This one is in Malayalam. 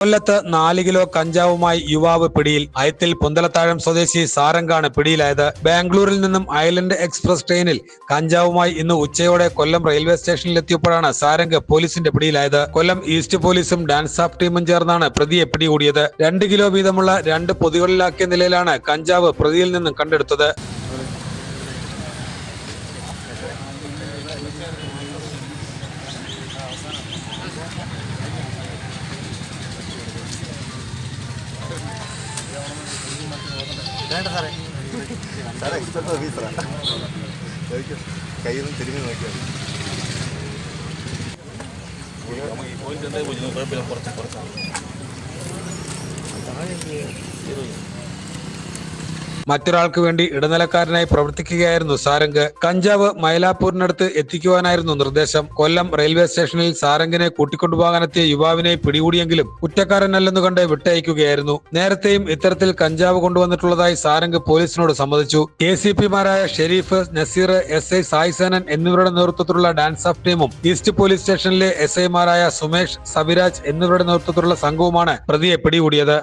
കൊല്ലത്ത് 4 കിലോ കഞ്ചാവുമായി യുവാവ് പിടിയിൽ. അയത്തിൽ പുന്തലത്താഴം സ്വദേശി സാരംഗാണ് പിടിയിലായത്. ബാംഗ്ലൂരിൽ നിന്നും ഐലൻഡ് എക്സ്പ്രസ് ട്രെയിനിൽ കഞ്ചാവുമായി ഇന്ന് ഉച്ചയോടെ കൊല്ലം റെയിൽവേ സ്റ്റേഷനിലെത്തിയപ്പോഴാണ് സാരംഗ് പോലീസിന്റെ പിടിയിലായത്. കൊല്ലം ഈസ്റ്റ് പോലീസും ഡാൻസ് ഓഫ് ടീമും ചേർന്നാണ് പ്രതിയെ പിടികൂടിയത്. 2 കിലോ വീതമുള്ള 2 പൊതികളിലാക്കിയ നിലയിലാണ് കഞ്ചാവ് പ്രതിയിൽ നിന്നും കണ്ടെടുത്തത്. കയ്യിൽ നിന്ന് തിരിഞ്ഞു നോക്കിയാൽ മറ്റൊരാൾക്ക് വേണ്ടി ഇടനിലക്കാരനായി പ്രവർത്തിക്കുകയായിരുന്നു സാരംഗ്. കഞ്ചാവ് മൈലാപ്പൂരിനടുത്ത് എത്തിക്കുവാനായിരുന്നു നിർദ്ദേശം. കൊല്ലം റെയിൽവേ സ്റ്റേഷനിൽ സാരംഗിനെ കൂട്ടിക്കൊണ്ടുപോകാനെത്തിയ യുവാവിനെ പിടികൂടിയെങ്കിലും കുറ്റക്കാരനല്ലെന്നു കണ്ട് വിട്ടയക്കുകയായിരുന്നു. നേരത്തെയും ഇത്തരത്തിൽ കഞ്ചാവ് കൊണ്ടുവന്നിട്ടുള്ളതായി സാരംഗ് പോലീസിനോട് സമ്മതിച്ചു. KCPമാരായ ഷെരീഫ്, നസീർ, SI സായിസേനൻ എന്നിവരുടെ നേതൃത്വത്തിലുള്ള ഡാൻസ് ഓഫ് ടീമും ഈസ്റ്റ് പോലീസ് സ്റ്റേഷനിലെ SIമാരായ സുമേഷ്, സബിരാജ് എന്നിവരുടെ നേതൃത്വത്തിലുള്ള സംഘവുമാണ് പ്രതിയെ പിടികൂടിയത്.